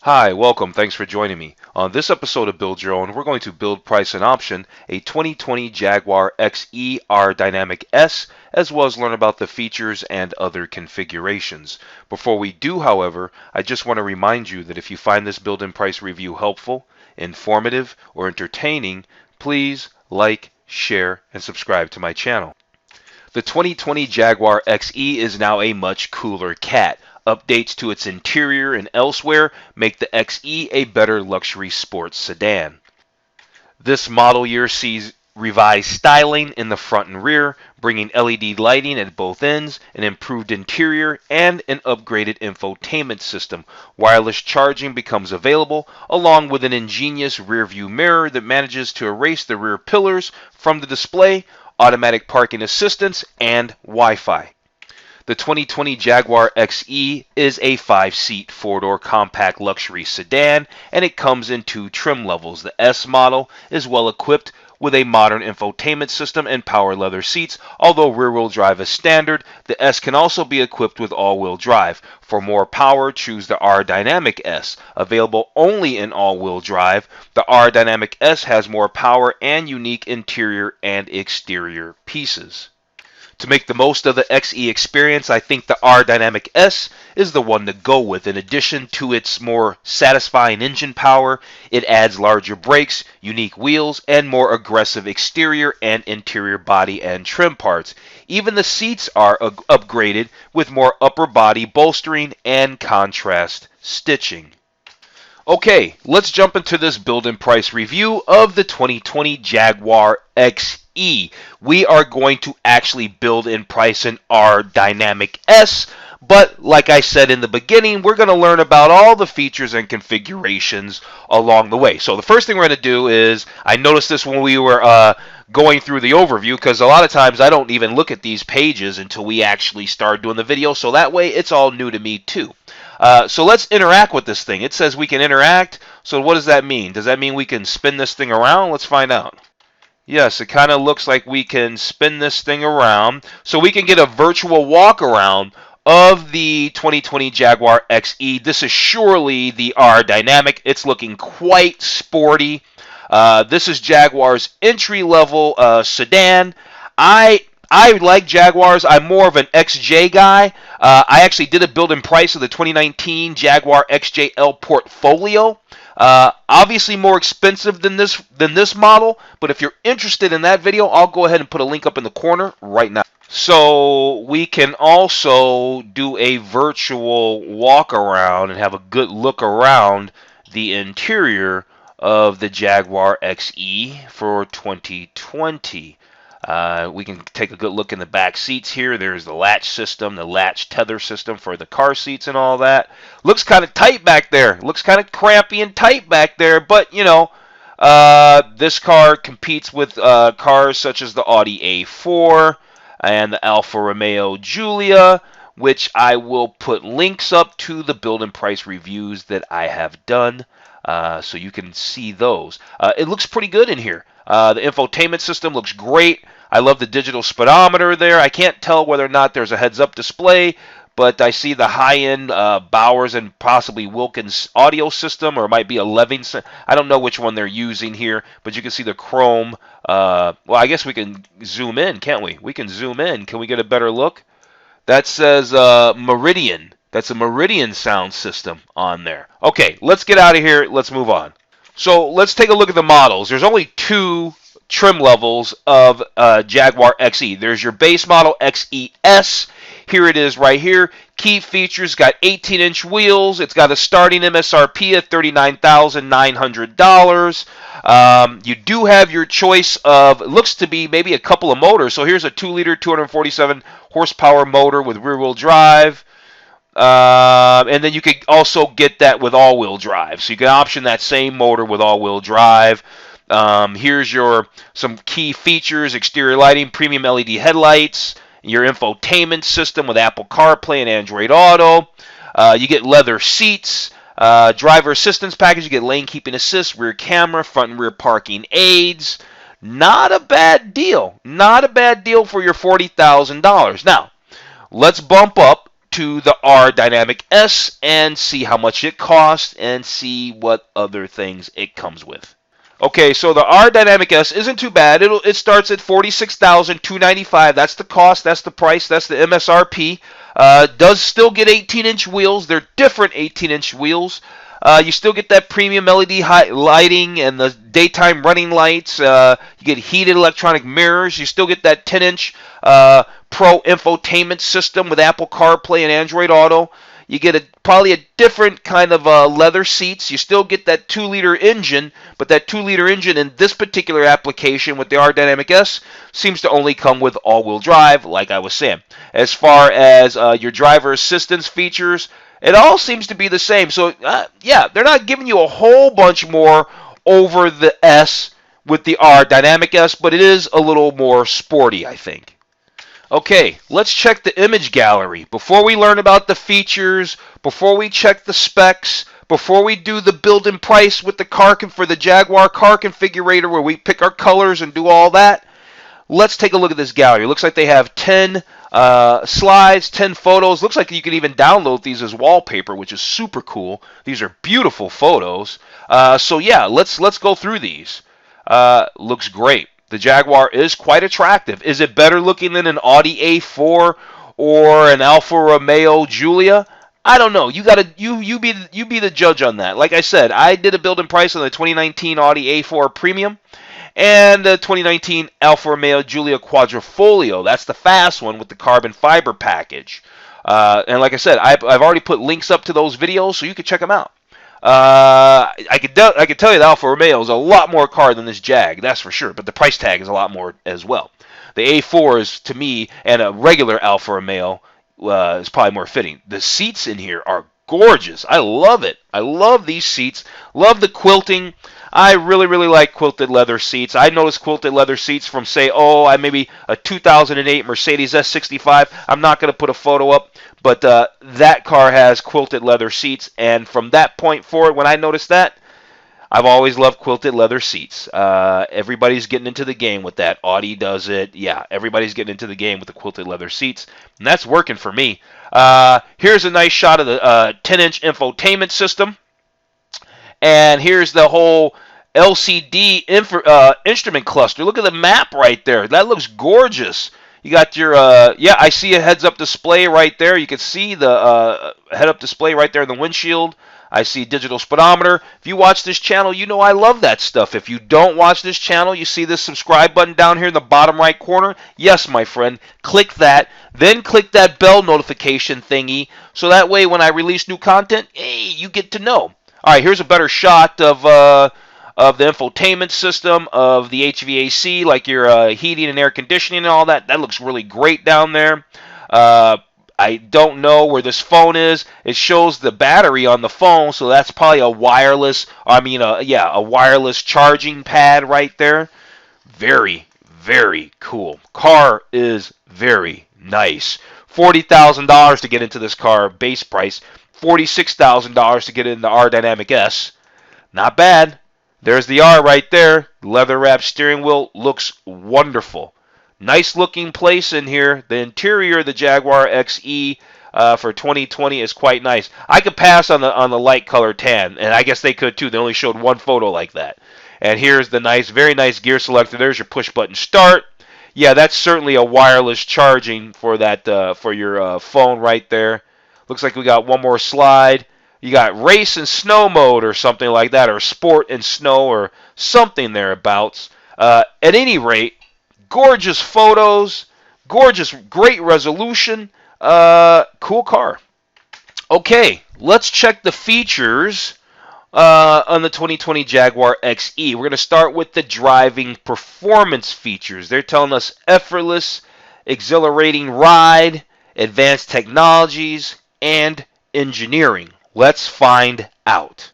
Hi, welcome. Thanks for joining me. On this episode of Build Your Own, we're going to build, price, and option a 2020 Jaguar XE Aerodynamic S, as well as learn about the features and other configurations. Before we do, however, I just want to remind you that if you find this build and price review helpful, informative, or entertaining, please like, share, and subscribe to my channel. The 2020 Jaguar XE is now a much cooler cat. Updates to its interior and elsewhere make the XE a better luxury sports sedan. This model year sees revised styling in the front and rear, bringing LED lighting at both ends, an improved interior, and an upgraded infotainment system. Wireless charging becomes available, along with an ingenious rear-view mirror that manages to erase the rear pillars from the display, automatic parking assistance, and Wi-Fi. The 2020 Jaguar XE is a 5-seat, 4-door compact luxury sedan, and it comes in 2 trim levels. The S model is well equipped with a modern infotainment system and power leather seats. Although rear-wheel drive is standard, the S can also be equipped with all-wheel drive. For more power, choose the Aerodynamic S. Available only in all-wheel drive, the Aerodynamic S has more power and unique interior and exterior pieces. To make the most of the XE experience, I think the Aerodynamic S is the one to go with. In addition to its more satisfying engine power, it adds larger brakes, unique wheels, and more aggressive exterior and interior body and trim parts. Even the seats are upgraded with more upper body bolstering and contrast stitching. Okay, let's jump into this build and price review of the 2020 Jaguar XE. We are going to actually build and price an Aerodynamic S, but like I said in the beginning, we're going to learn about all the features and configurations along the way. So the first thing we're going to do is, I noticed this when we were going through the overview, because a lot of times I don't even look at these pages until we actually start doing the video, so that way it's all new to me too. So let's interact with this thing. It says we can interact, so what does that mean? Does that mean we can spin this thing around? Let's find out. Yes, it kind of looks like we can spin this thing around, so we can get a virtual walk around of the 2020 Jaguar XE. This is surely the Aerodynamic. It's looking quite sporty. This is Jaguar's entry-level sedan. I like Jaguars. I'm more of an XJ guy. I actually did a build and price of the 2019 Jaguar XJL portfolio. Obviously more expensive than this model, but if you're interested in that video, I'll go ahead and put a link up in the corner right now. So we can also do a virtual walk around and have a good look around the interior of the Jaguar XE for 2020. We can take a good look in the back seats here. There's the latch system, the latch tether system for the car seats and all that. Looks kind of tight back there. Looks kind of crampy and tight back there, but you know, this car competes with cars such as the Audi A4 and the Alfa Romeo Giulia, which I will put links up to the build and price reviews that I have done, so you can see those. It looks pretty good in here. The infotainment system looks great. I love the digital speedometer there. I can't tell whether or not there's a heads-up display, but I see the high-end Bowers and possibly Wilkins audio system, or it might be a Levinson. I don't know which one they're using here, but you can see the chrome. Well, I guess we can zoom in, can't we? We can zoom in. Can we get a better look? That says Meridian. That's a Meridian sound system on there. Okay, let's get out of here. Let's move on. So let's take a look at the models. There's only 2 trim levels of Jaguar XE. There's your base model XES. Here it is right here. Key features, got 18-inch wheels. It's got a starting MSRP of $39,900. You do have your choice of, it looks to be maybe a couple of motors. So here's a 2-liter, 247 horsepower motor with rear-wheel drive. And then you could also get that with all-wheel drive. So you can option that same motor with all-wheel drive. Here's some key features: exterior lighting, premium LED headlights, your infotainment system with Apple CarPlay and Android Auto. You get leather seats, driver assistance package. You get lane keeping assist, rear camera, front and rear parking aids. Not a bad deal. Not a bad deal for your $40,000. Now, let's bump up to the Aerodynamic S and see how much it costs and see what other things it comes with. Okay, so the Aerodynamic S isn't too bad. It starts at $46,295. That's the cost. That's the price. That's the MSRP. Does still get 18-inch wheels. They're different 18-inch wheels. You still get that premium LED lighting and the daytime running lights. You get heated electronic mirrors. You still get that 10-inch Pro Infotainment System with Apple CarPlay and Android Auto. You get probably a different kind of leather seats. You still get that 2-liter engine, but that 2-liter engine in this particular application with the Aerodynamic S seems to only come with all-wheel drive, like I was saying. As far as your driver assistance features, it all seems to be the same. So, yeah, they're not giving you a whole bunch more over the S with the Aerodynamic S, but it is a little more sporty, I think. Okay, let's check the image gallery. Before we learn about the features, before we check the specs, before we do the build and price with the car for the Jaguar car configurator where we pick our colors and do all that, let's take a look at this gallery. It looks like they have 10 slides, 10 photos. Looks like you can even download these as wallpaper, which is super cool. These are beautiful photos. So yeah, let's go through these. Looks great. The Jaguar is quite attractive. Is it better looking than an Audi A4 or an Alfa Romeo Giulia? I don't know. You be the judge on that. Like I said, I did a build and price on the 2019 Audi A4 Premium and the 2019 Alfa Romeo Giulia Quadrifoglio. That's the fast one with the carbon fiber package. And like I said, I've already put links up to those videos, so you can check them out. I could tell you the Alfa Romeo is a lot more car than this Jag, that's for sure. But the price tag is a lot more as well. The A4 is, to me, and a regular Alfa Romeo is probably more fitting. The seats in here are gorgeous. I love it. I love these seats. Love the quilting. I really, really like quilted leather seats. I noticed quilted leather seats from, say, maybe a 2008 Mercedes S65. I'm not going to put a photo up, but that car has quilted leather seats. And from that point forward, when I noticed that, I've always loved quilted leather seats. Everybody's getting into the game with that. Audi does it. Yeah, everybody's getting into the game with the quilted leather seats. And that's working for me. Here's a nice shot of the 10-inch infotainment system. And here's the whole LCD instrument cluster. Look at the map right there. That looks gorgeous. You got your, I see a heads-up display right there. You can see the head-up display right there in the windshield. I see digital speedometer. If you watch this channel, you know I love that stuff. If you don't watch this channel, you see this subscribe button down here in the bottom right corner. Yes, my friend, click that. Then click that bell notification thingy, so that way when I release new content, hey, you get to know. All right, here's a better shot of the infotainment system, of the HVAC, like your heating and air conditioning and all that. That looks really great down there. I don't know where this phone is. It shows the battery on the phone, so that's probably a wireless, a wireless charging pad right there. Very, very cool. Car is very nice. $40,000 to get into this car, base price. $46,000 to get in the Aerodynamic S. Not bad. There's the R right there. Leather wrapped steering wheel looks wonderful. Nice looking place in here. The interior of the Jaguar XE for 2020 is quite nice. I could pass on the light color tan, and I guess they could too. They only showed one photo like that. And here's the very nice gear selector. There's your push button start. Yeah, that's certainly a wireless charging for that for your phone right there. Looks like we got one more slide. You got race and snow mode or something like that, or sport and snow or something thereabouts. At any rate, gorgeous photos, gorgeous, great resolution, cool car. Okay, let's check the features on the 2020 Jaguar XE. We're going to start with the driving performance features. They're telling us effortless, exhilarating ride, advanced technologies, and engineering. Let's find out.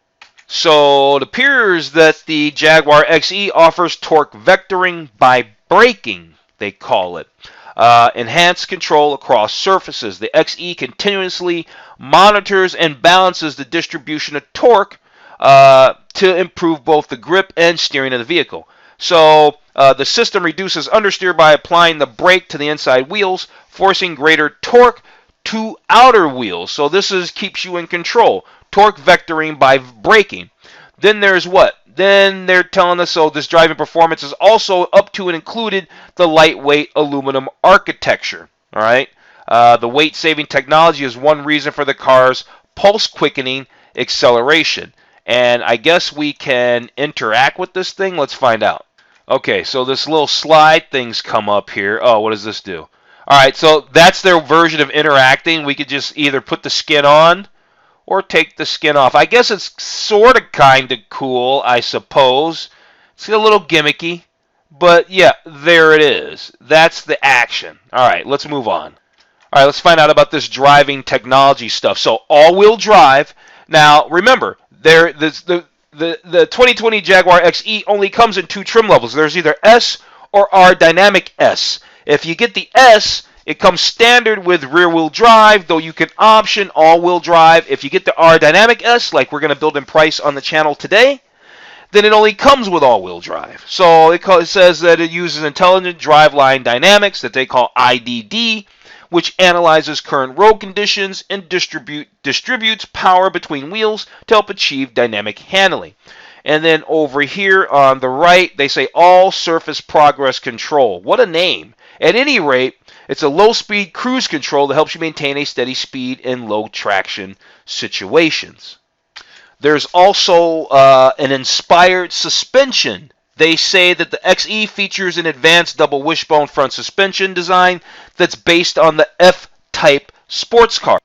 So it appears that the Jaguar XE offers torque vectoring by braking, they call it. Enhanced control across surfaces. The XE continuously monitors and balances the distribution of torque to improve both the grip and steering of the vehicle. So the system reduces understeer by applying the brake to the inside wheels, forcing greater torque two outer wheels. So this keeps you in control. Torque vectoring by braking. Then there's what? Then they're telling us, so this driving performance is also up to and included the lightweight aluminum architecture. All right. The weight-saving technology is one reason for the car's pulse-quickening acceleration. And I guess we can interact with this thing. Let's find out. Okay, so this little slide thing's come up here. Oh, what does this do? All right, so that's their version of interacting. We could just either put the skin on or take the skin off. I guess it's sort of kind of cool, I suppose. It's a little gimmicky, but yeah, there it is. That's the action. All right, let's move on. All right, let's find out about this driving technology stuff. So all-wheel drive. Now, remember, the 2020 Jaguar XE only comes in two trim levels. There's either S or R Dynamic S. If you get the S, it comes standard with rear-wheel drive, though you can option all-wheel drive. If you get the R Dynamic S, like we're going to build in price on the channel today, then it only comes with all-wheel drive. So it says that it uses intelligent driveline dynamics that they call IDD, which analyzes current road conditions and distributes power between wheels to help achieve dynamic handling. And then over here on the right, they say all surface progress control. What a name. At any rate, it's a low-speed cruise control that helps you maintain a steady speed in low traction situations. There's also an inspired suspension. They say that the XE features an advanced double wishbone front suspension design that's based on the F-Type sports car.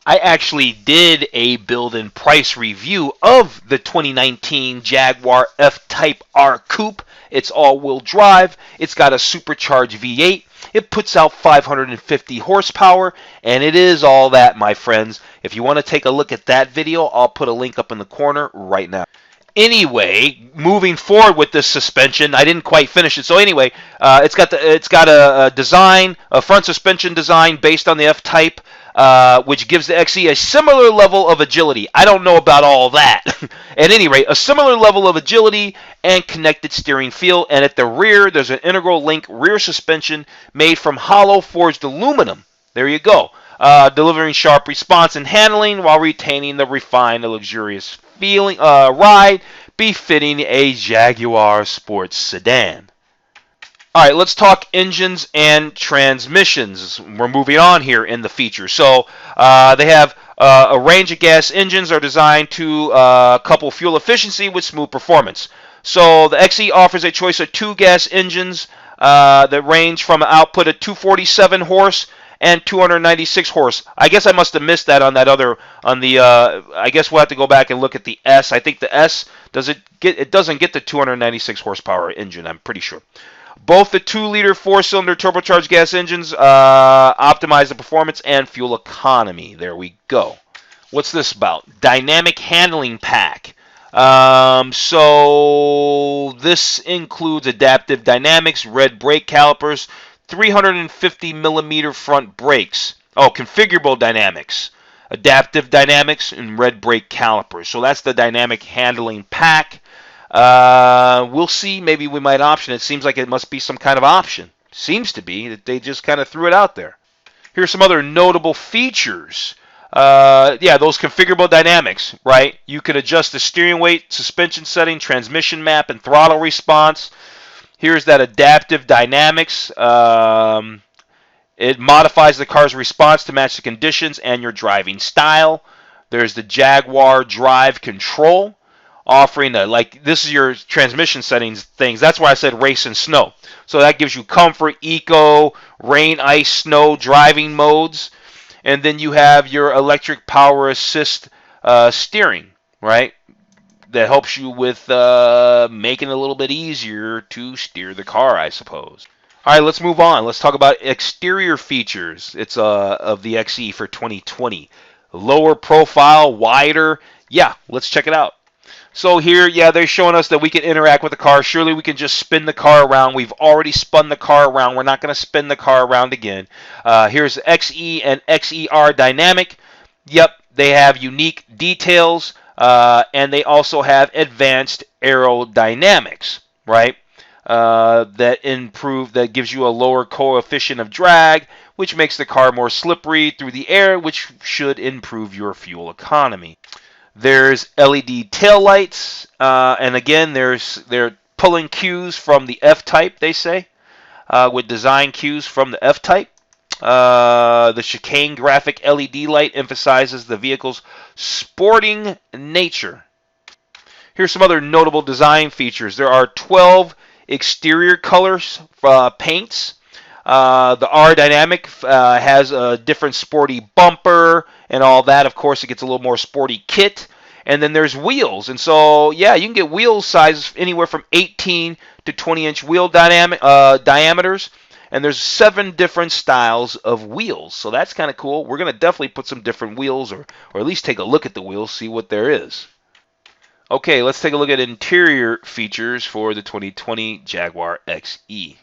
I actually did a build and price review of the 2019 Jaguar F-Type R Coupe. It's all-wheel drive. It's got a supercharged V8. It puts out 550 horsepower, and it is all that, my friends. If you want to take a look at that video, I'll put a link up in the corner right now. Anyway, moving forward with this suspension, I didn't quite finish it. So anyway, it's got a front suspension design based on the F-Type, which gives the XE a similar level of agility. I don't know about all that. At any rate, a similar level of agility and connected steering feel. And at the rear, there's an integral link rear suspension made from hollow forged aluminum. There you go. Delivering sharp response and handling while retaining the refined and luxurious feeling ride befitting a Jaguar sports sedan. All right, let's talk engines and transmissions. We're moving on here in the features. So they have a range of gas engines are designed to couple fuel efficiency with smooth performance. So the XE offers a choice of two gas engines that range from an output of 247 horse and 296 horse. I guess I must have missed that on that other, I guess we'll have to go back and look at the S. I think the S, it doesn't get the 296 horsepower engine, I'm pretty sure. Both the 2-liter 4-cylinder turbocharged gas engines optimize the performance and fuel economy. There we go. What's this about? Dynamic handling pack. So this includes adaptive dynamics, red brake calipers, 350 millimeter front brakes. Oh, configurable dynamics, adaptive dynamics, and red brake calipers. So that's the dynamic handling pack. We'll see. Maybe we might option it. Seems like it must be some kind of option. Seems to be that they just kind of threw it out there. Here's some other notable features. Yeah, those configurable dynamics, right? You can adjust the steering weight, suspension setting, transmission map, and throttle response. Here's that adaptive dynamics. It modifies the car's response to match the conditions and your driving style. There's the Jaguar Drive Control, offering this is your transmission settings things. That's why I said race and snow. So that gives you comfort, eco, rain, ice, snow, driving modes. And then you have your electric power assist steering, right? That helps you with making it a little bit easier to steer the car, I suppose. All right, let's move on. Let's talk about exterior features. It's of the XE for 2020. Lower profile, wider. Yeah, let's check it out. So here, yeah, they're showing us that we can interact with the car. Surely we can just spin the car around. We've already spun the car around. We're not going to spin the car around again. Here's XE and XER Dynamic. Yep, they have unique details, and they also have advanced aerodynamics, right? that gives you a lower coefficient of drag, which makes the car more slippery through the air, which should improve your fuel economy. There's LED taillights, and again, they're pulling cues from the F-Type, they say, with design cues from the F-Type. The chicane graphic LED light emphasizes the vehicle's sporting nature. Here's some other notable design features. There are 12 exterior colors paints. The Aerodynamic has a different sporty bumper and all that. Of course, it gets a little more sporty kit. And then there's wheels. And so, yeah, you can get wheel sizes anywhere from 18 to 20-inch wheel diameters. And there's 7 different styles of wheels. So that's kind of cool. We're going to definitely put some different wheels, or at least take a look at the wheels, see what there is. Okay, let's take a look at interior features for the 2020 Jaguar XE.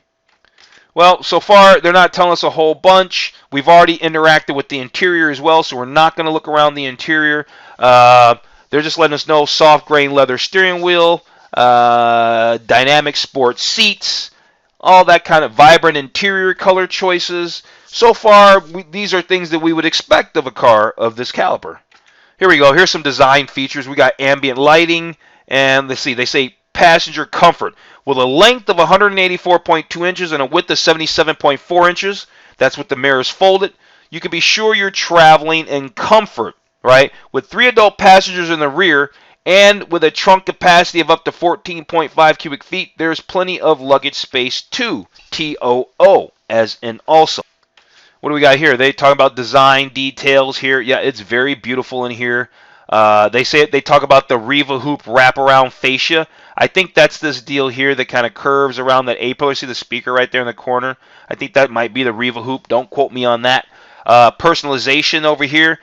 Well, so far, they're not telling us a whole bunch. We've already interacted with the interior as well, so we're not going to look around the interior. They're just letting us know soft grain leather steering wheel, dynamic sport seats, all that kind of vibrant interior color choices. So far, these are things that we would expect of a car of this caliber. Here we go. Here's some design features. We got ambient lighting, and let's see, they say passenger comfort with a length of 184.2 inches and a width of 77.4 inches. That's with the mirrors folded. You can be sure you're traveling in comfort, right? With 3 adult passengers in the rear and with a trunk capacity of up to 14.5 cubic feet, there's plenty of luggage space too. TOO, as in also. What do we got here? They talk about design details here. Yeah, it's very beautiful in here. They talk about the Riva Hoop wraparound fascia. I think that's this deal here that kind of curves around that A pillar. See the speaker right there in the corner? I think that might be the Riva Hoop. Don't quote me on that. Personalization over here.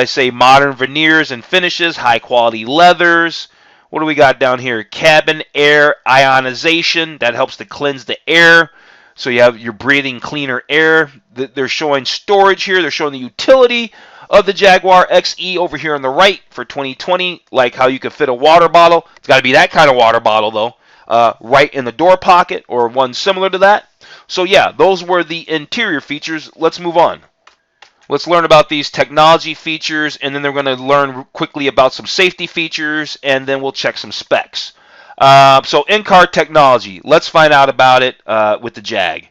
Say modern veneers and finishes, high quality leathers. What do we got down here? Cabin air ionization. That helps to cleanse the air. So you're breathing cleaner air. They're showing storage here. They're showing the utility of the Jaguar XE over here on the right for 2020, like how you could fit a water bottle. It's got to be that kind of water bottle, though, right in the door pocket or one similar to that. So, yeah, those were the interior features. Let's move on. Let's learn about these technology features, and then they're going to learn quickly about some safety features, and then we'll check some specs. So in-car technology, let's find out about it with the Jag.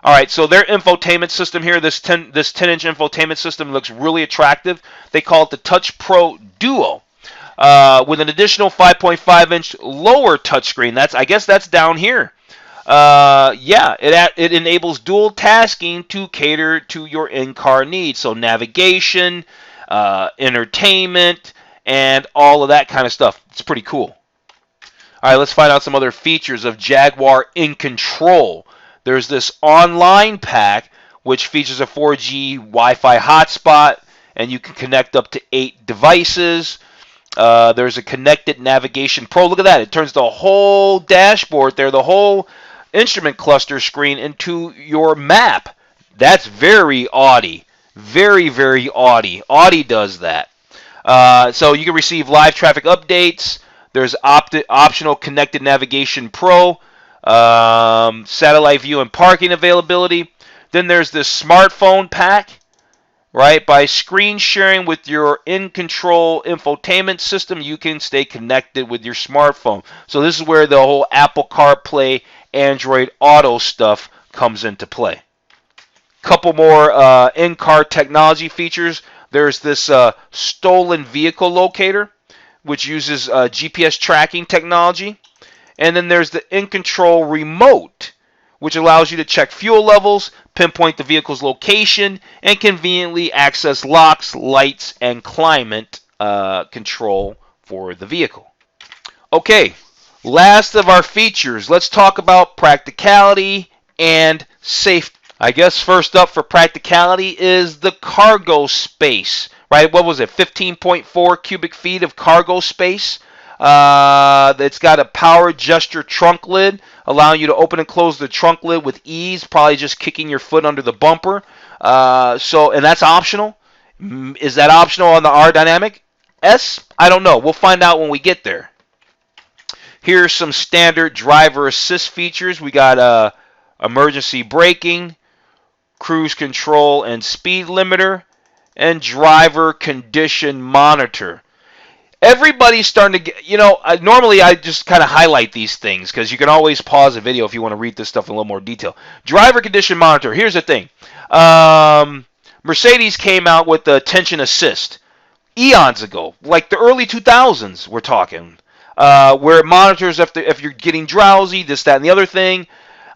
All right, so their infotainment system here, this 10-inch infotainment system looks really attractive. They call it the Touch Pro Duo with an additional 5.5-inch lower touchscreen. I guess that's down here. Yeah, it enables dual tasking to cater to your in-car needs. So navigation, entertainment, and all of that kind of stuff. It's pretty cool. All right, let's find out some other features of Jaguar In Control. There's this online pack, which features a 4G Wi-Fi hotspot, and you can connect up to 8 devices. There's a connected navigation pro. Look at that. It turns the whole dashboard there, the whole instrument cluster screen into your map. That's very Audi. Very, very Audi. Audi does that. So you can receive live traffic updates. There's optional connected navigation pro, satellite view and parking availability. Then there's this smartphone pack, right? By screen sharing with your In Control infotainment system, you can stay connected with your smartphone. So this is where the whole Apple CarPlay, Android Auto stuff comes into play. Couple more in-car technology features. There's this stolen vehicle locator, which uses GPS tracking technology. And then there's the In Control remote, which allows you to check fuel levels, pinpoint the vehicle's location, and conveniently access locks, lights, and climate control for the vehicle. Okay, last of our features. Let's talk about practicality and safety. I guess first up for practicality is the cargo space. Right, what was it, 15.4 cubic feet of cargo space. It's got a power gesture trunk lid, allowing you to open and close the trunk lid with ease, probably just kicking your foot under the bumper. And that's optional. Is that optional on the Aerodynamic S? I don't know. We'll find out when we get there. Here's some standard driver assist features. We got emergency braking, cruise control and speed limiter, and driver condition monitor. Everybody's starting to get, normally I just kind of highlight these things because you can always pause the video if you want to read this stuff in a little more detail. Driver condition monitor. Here's the thing. Mercedes came out with the attention assist eons ago, like the early 2000s we're talking, where it monitors if you're getting drowsy, this, that, and the other thing.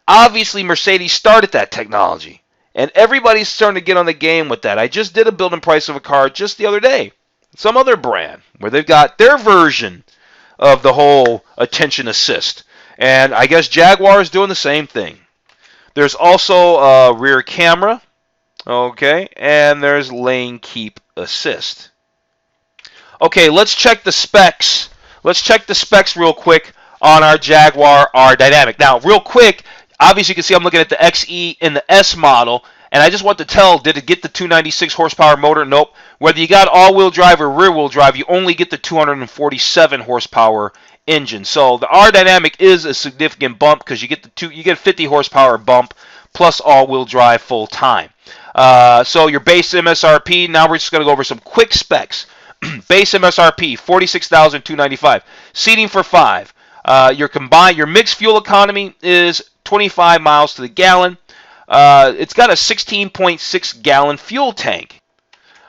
Obviously, Mercedes started that technology, and everybody's starting to get on the game with that. I just did a build and price of a car just the other day. Some other brand where they've got their version of the whole attention assist. And I guess Jaguar is doing the same thing. There's also a rear camera, okay, and there's lane keep assist. Okay, let's check the specs. Let's check the specs real quick on our Jaguar Aerodynamic. Now, real quick, obviously you can see I'm looking at the XE in the S model. And I just want to tell, did it get the 296 horsepower motor? Nope. Whether you got all-wheel drive or rear-wheel drive, you only get the 247 horsepower engine. So the Aerodynamic is a significant bump because you get 50 horsepower bump plus all-wheel drive full time. So your base MSRP. Now we're just going to go over some quick specs. Base MSRP $46,295. Seating for 5. Your mixed fuel economy is 25 miles to the gallon. It's got a 16.6 gallon fuel tank.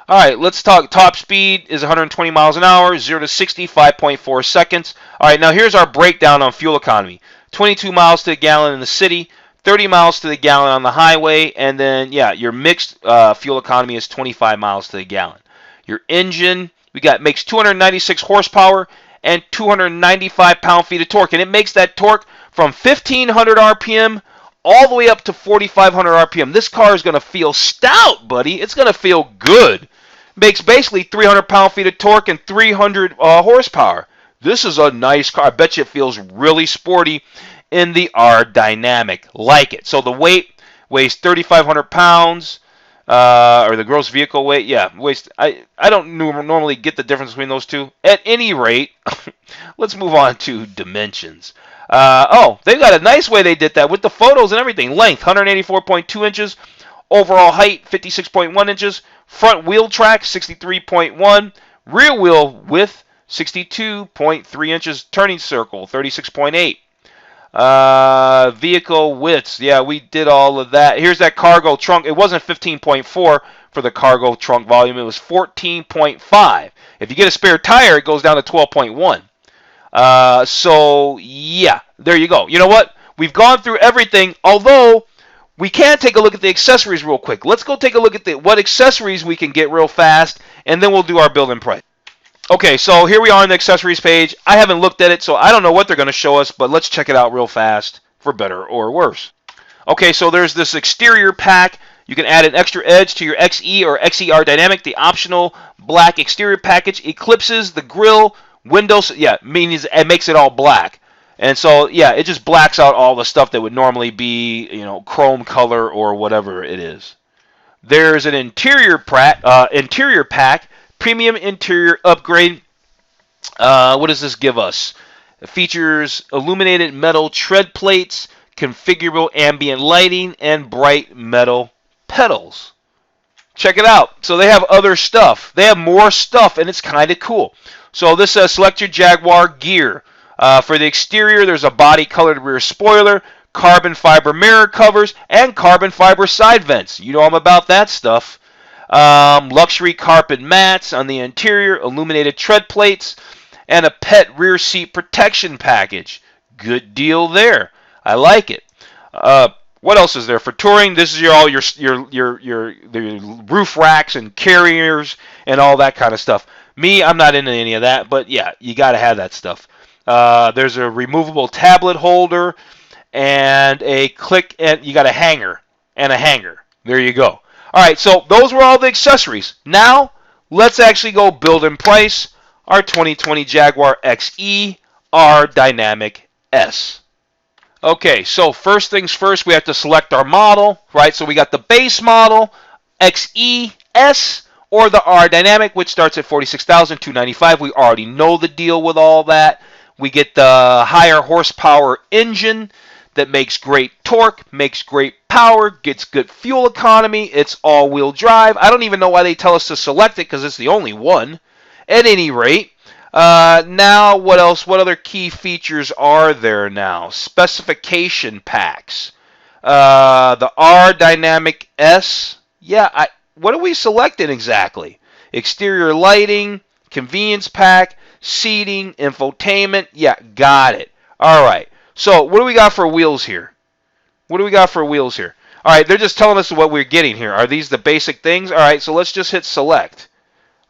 All right, let's talk. Top speed is 120 miles an hour, 0 to 60, 5.4 seconds. All right, now here's our breakdown on fuel economy. 22 miles to the gallon in the city, 30 miles to the gallon on the highway, and then, yeah, your mixed fuel economy is 25 miles to the gallon. Your engine, makes 296 horsepower and 295 pound-feet of torque, and it makes that torque from 1,500 RPM all the way up to 4,500 RPM. This car is going to feel stout, buddy. It's going to feel good. Makes basically 300 pound-feet of torque and 300 horsepower. This is a nice car. I bet you it feels really sporty in the Aerodynamic. Like it. So the weight weighs 3,500 pounds, or the gross vehicle weight. Yeah, weighs. I don't normally get the difference between those two. At any rate, let's move on to dimensions. They've got a nice way they did that with the photos and everything. Length, 184.2 inches. Overall height, 56.1 inches. Front wheel track, 63.1. Rear wheel width, 62.3 inches. Turning circle, 36.8. Vehicle widths, yeah, we did all of that. Here's that cargo trunk. It wasn't 15.4 for the cargo trunk volume. It was 14.5. If you get a spare tire, it goes down to 12.1. So, yeah, there you go. You know what? We've gone through everything, although we can take a look at the accessories real quick. Let's go take a look at what accessories we can get real fast, and then we'll do our build and price. Okay, so here we are on the accessories page. I haven't looked at it, so I don't know what they're going to show us, but let's check it out real fast for better or worse. Okay, so there's this exterior pack. You can add an extra edge to your XE or XE Aerodynamic. The optional black exterior package eclipses the grille, windows, yeah, means it makes it all black. And so, yeah, it just blacks out all the stuff that would normally be, chrome color or whatever it is. There's an interior pack, premium interior upgrade. What does this give us? It features illuminated metal tread plates, configurable ambient lighting, and bright metal pedals. Check it out. So they have other stuff. They have more stuff, and it's kind of cool. So this says select your Jaguar gear. For the exterior, there's a body-colored rear spoiler, carbon fiber mirror covers, and carbon fiber side vents. You know I'm about that stuff. Luxury carpet mats on the interior, illuminated tread plates, and a pet rear seat protection package. Good deal there. I like it. What else is there for touring? This is all your roof racks and carriers and all that kind of stuff. Me, I'm not into any of that, but yeah, you got to have that stuff. There's a removable tablet holder and you got a hanger and a hanger. There you go. All right, so those were all the accessories. Now, let's actually go build and price our 2020 Jaguar XE Aerodynamic S. Okay, so first things first, we have to select our model, right? So we got the base model, XE S, or the Aerodynamic, which starts at $46,295. We already know the deal with all that. We get the higher horsepower engine that makes great torque, makes great power, gets good fuel economy. It's all-wheel drive. I don't even know why they tell us to select it because it's the only one. At any rate, now what else? What other key features are there now? Specification packs. The Aerodynamics S. Yeah, what are we selecting exactly? Exterior lighting, convenience pack, seating, infotainment. Yeah, got it. All right. So what do we got for wheels here? What do we got for wheels here? All right, they're just telling us what we're getting here. Are these the basic things? All right, so let's just hit select.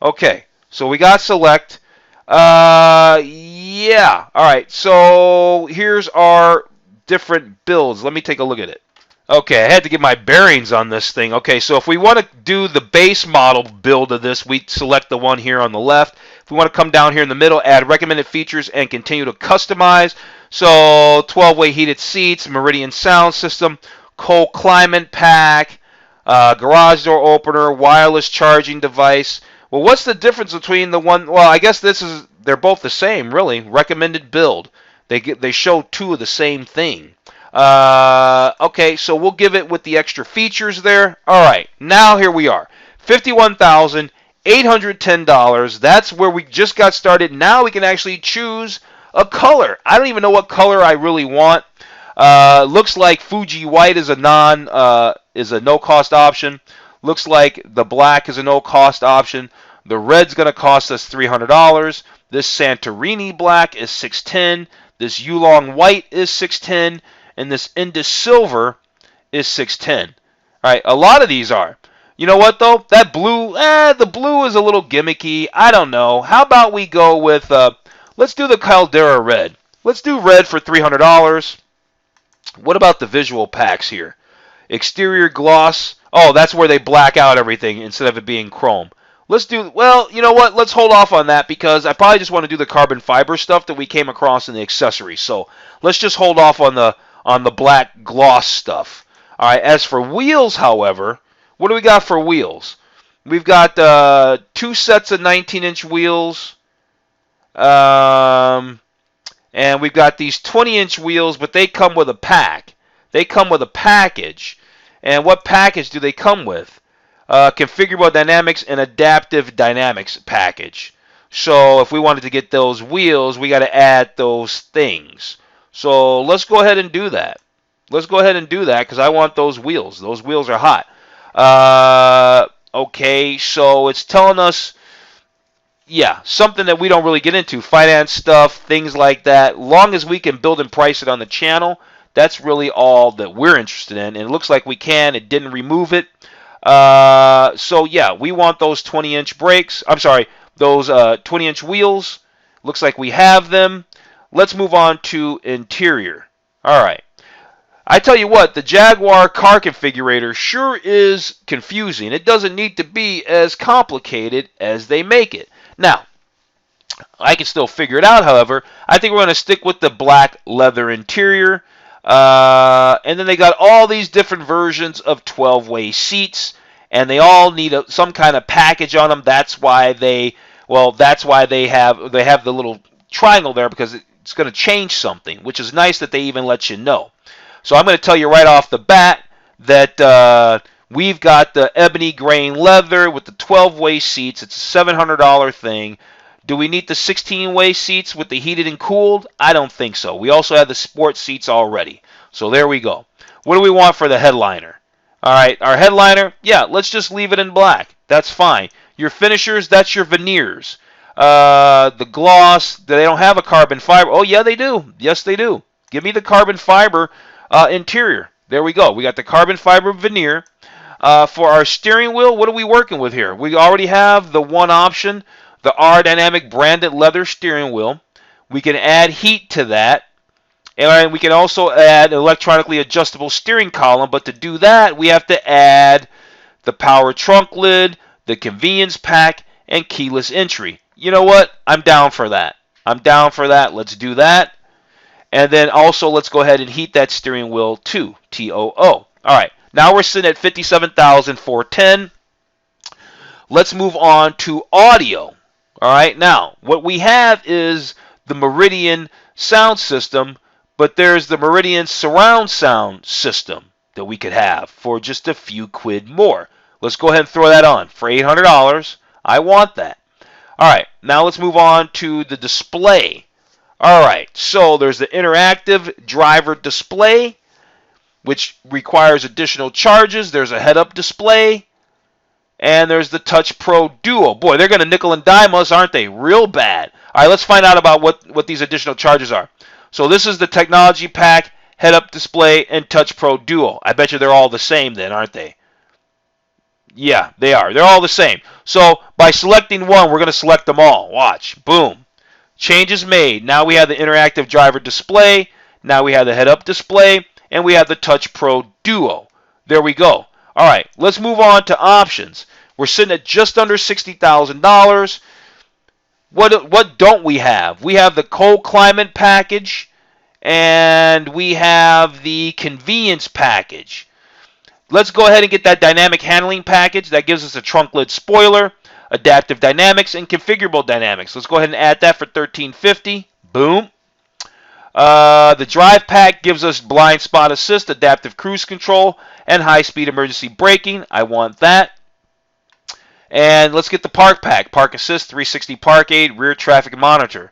Okay, so we got select. Yeah. All right, so here's our different builds. Let me take a look at it. Okay, I had to get my bearings on this thing. Okay, so if we want to do the base model build of this, we select the one here on the left. If we want to come down here in the middle, add recommended features and continue to customize. So 12-way heated seats, Meridian sound system, cold climate pack, garage door opener, wireless charging device. Well, what's the difference between the one? Well, I guess they're both the same, really. Recommended build. They show two of the same thing. Okay, so we'll give it with the extra features there. All right, now here we are. $51,810. That's where we just got started. Now we can actually choose a color. I don't even know what color I really want. Looks like Fuji white is a no-cost option. Looks like the black is a no-cost option. The red's going to cost us $300. This Santorini black is $610. This Yulong white is $610. And this Indus silver is $610. All right, a lot of these are. You know what, though? That blue, the blue is a little gimmicky. I don't know. How about we go with, let's do the Caldera red. Let's do red for $300. What about the visual packs here? Exterior gloss. Oh, that's where they black out everything instead of it being chrome. Let's do, well, you know what? Let's hold off on that because I probably just want to do the carbon fiber stuff that we came across in the accessories. So let's just hold off on the black gloss stuff. All right, as for wheels, however, what do we got for wheels? We've got 2 sets of 19-inch wheels. And we've got these 20-inch wheels, but they come with a pack. They come with a package. And what package do they come with? Configurable Dynamics and Adaptive Dynamics package. So if we wanted to get those wheels, we got to add those things. So let's go ahead and do that. Let's go ahead and do that because I want those wheels. Those wheels are hot. Okay, so it's telling us, yeah, something that we don't really get into. Finance stuff, things like that. Long as we can build and price it on the channel, that's really all that we're interested in. And it looks like we can. It didn't remove it. So, yeah, we want those 20-inch brakes. I'm sorry, those 20-inch wheels. Looks like we have them. Let's move on to interior. All right. I tell you what, the Jaguar car configurator sure is confusing. It doesn't need to be as complicated as they make it. Now, I can still figure it out, however. I think we're going to stick with the black leather interior. And then they got all these different versions of 12-way seats, and they all need some kind of package on them. That's why they have the little triangle there because it's going to change something, which is nice that they even let you know. So I'm going to tell you right off the bat that we've got the ebony grain leather with the 12-way seats. It's a $700 thing. Do we need the 16-way seats with the heated and cooled? I don't think so. We also have the sports seats already. So there we go. What do we want for the headliner? All right, our headliner, yeah, let's just leave it in black. That's fine. Your finishers, that's your veneers. The gloss, they don't have a carbon fiber. Oh, yeah, they do. Yes, they do. Give me the carbon fiber interior. There we go. We got the carbon fiber veneer. For our steering wheel, what are we working with here? We already have the one option, the Aerodynamic branded leather steering wheel. We can add heat to that. And we can also add electronically adjustable steering column. But to do that, we have to add the power trunk lid, the convenience pack, and keyless entry. You know what? I'm down for that. I'm down for that. Let's do that. And then also, let's go ahead and heat that steering wheel too. TOO. All right. Now we're sitting at $57,410. Let's move on to audio. All right. Now, what we have is the Meridian sound system, but there's the Meridian surround sound system that we could have for just a few quid more. Let's go ahead and throw that on for $800. I want that. All right, now let's move on to the display. All right, so there's the interactive driver display, which requires additional charges. There's a head-up display, and there's the Touch Pro Duo. Boy, they're going to nickel and dime us, aren't they? Real bad. All right, let's find out about what these additional charges are. So this is the technology pack, head-up display, and Touch Pro Duo. I bet you they're all the same then, aren't they? Yeah, they are. They're all the same. So by selecting one, we're going to select them all. Watch. Boom. Changes made. Now we have the interactive driver display. Now we have the head-up display. And we have the Touch Pro Duo. There we go. All right, let's move on to options. We're sitting at just under $60,000. What don't we have? We have the cold climate package, and we have the convenience package. Let's go ahead and get that dynamic handling package. That gives us a trunk lid spoiler, adaptive dynamics, and configurable dynamics. Let's go ahead and add that for $13.50. Boom. The drive pack gives us blind spot assist, adaptive cruise control, and high-speed emergency braking. I want that. And let's get the park pack, park assist, 360 park aid, rear traffic monitor.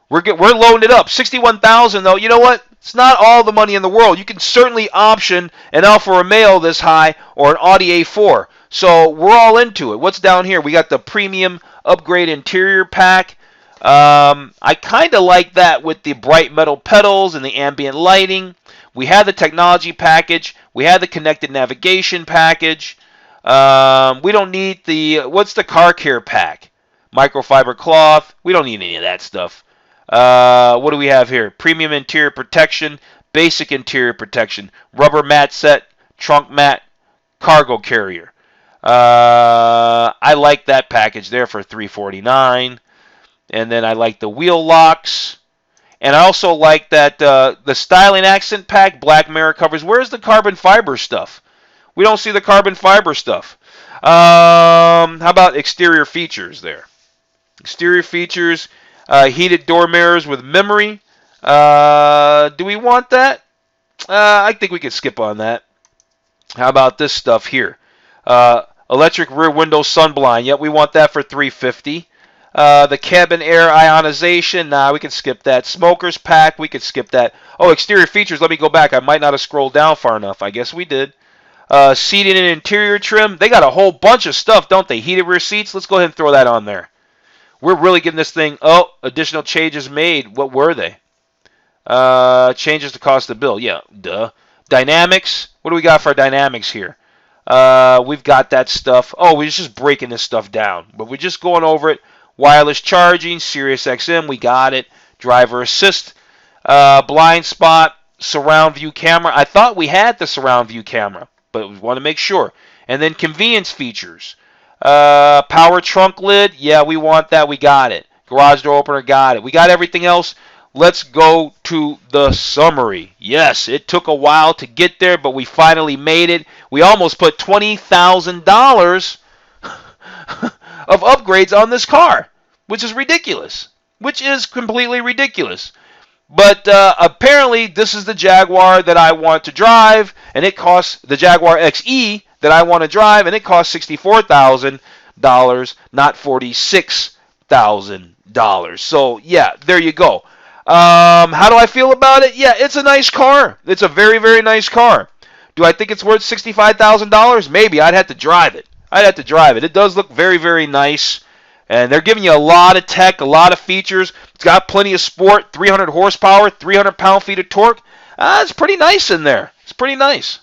We're loading it up. $61,000 though. You know what? It's not all the money in the world. You can certainly option an Alfa Romeo this high or an Audi A4. So we're all into it. What's down here? We got the premium upgrade interior pack. I kind of like that with the bright metal pedals and the ambient lighting. We have the technology package. We have the connected navigation package. We don't need what's the car care pack? Microfiber cloth. We don't need any of that stuff. What do we have here? Premium interior protection, basic interior protection, rubber mat set, trunk mat, cargo carrier. I like that package there for $349. And then I like the wheel locks. And I also like that the styling accent pack, black mirror covers. Where's the carbon fiber stuff? We don't see the carbon fiber stuff. How about exterior features there? Exterior features, heated door mirrors with memory. Do we want that? I think we could skip on that. How about this stuff here? Electric rear window sunblind. Yep, we want that for $350. The cabin air ionization, nah, we can skip that. Smokers pack, we could skip that. Oh, exterior features, let me go back. I might not have scrolled down far enough. I guess we did. Seating and interior trim, they got a whole bunch of stuff, don't they? Heated rear seats, let's go ahead and throw that on there. We're really getting this thing, oh, additional changes made. What were they? Changes to cost of bill, yeah, duh. Dynamics, what do we got for dynamics here? We've got that stuff. Oh, we're just breaking this stuff down, but we're just going over it. Wireless charging, Sirius XM, we got it. Driver assist, blind spot, surround view camera. I thought we had the surround view camera, but we want to make sure. And then convenience features. Power trunk lid, yeah, we want that. We got it. Garage door opener, got it. We got everything else. Let's go to the summary. Yes, it took a while to get there, but we finally made it. We almost put $20,000 of upgrades on this car, which is ridiculous, which is completely ridiculous. But apparently this is the Jaguar that I want to drive, and it costs the Jaguar XE that I want to drive, and it costs $64,000, not $46,000. So yeah, there you go. How do I feel about it? Yeah, it's a nice car. It's a very, very nice car. Do I think it's worth $65,000? Maybe. I'd have to drive it. It does look very, very nice. And they're giving you a lot of tech, a lot of features. It's got plenty of sport, 300 horsepower, 300 pound-feet of torque. It's pretty nice in there. It's pretty nice.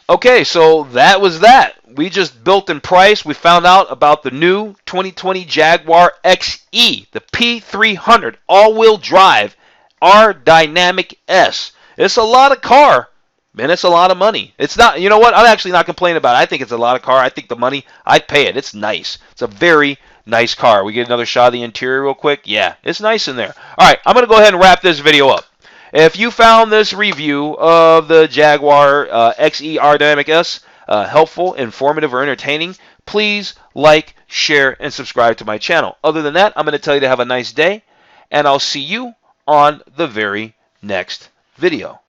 Okay, so that was that. We just built in price. We found out about the new 2020 Jaguar XE, the P300 all-wheel drive Aerodynamic S. It's a lot of car. Man, it's a lot of money. It's not, you know what? I'm actually not complaining about it. I think it's a lot of car. I think the money, I'd pay it. It's nice. It's a very nice car. We get another shot of the interior real quick. Yeah, it's nice in there. All right, I'm going to go ahead and wrap this video up. If you found this review of the Jaguar XE Aerodynamic S helpful, informative, or entertaining, please like, share, and subscribe to my channel. Other than that, I'm going to tell you to have a nice day, and I'll see you on the very next video.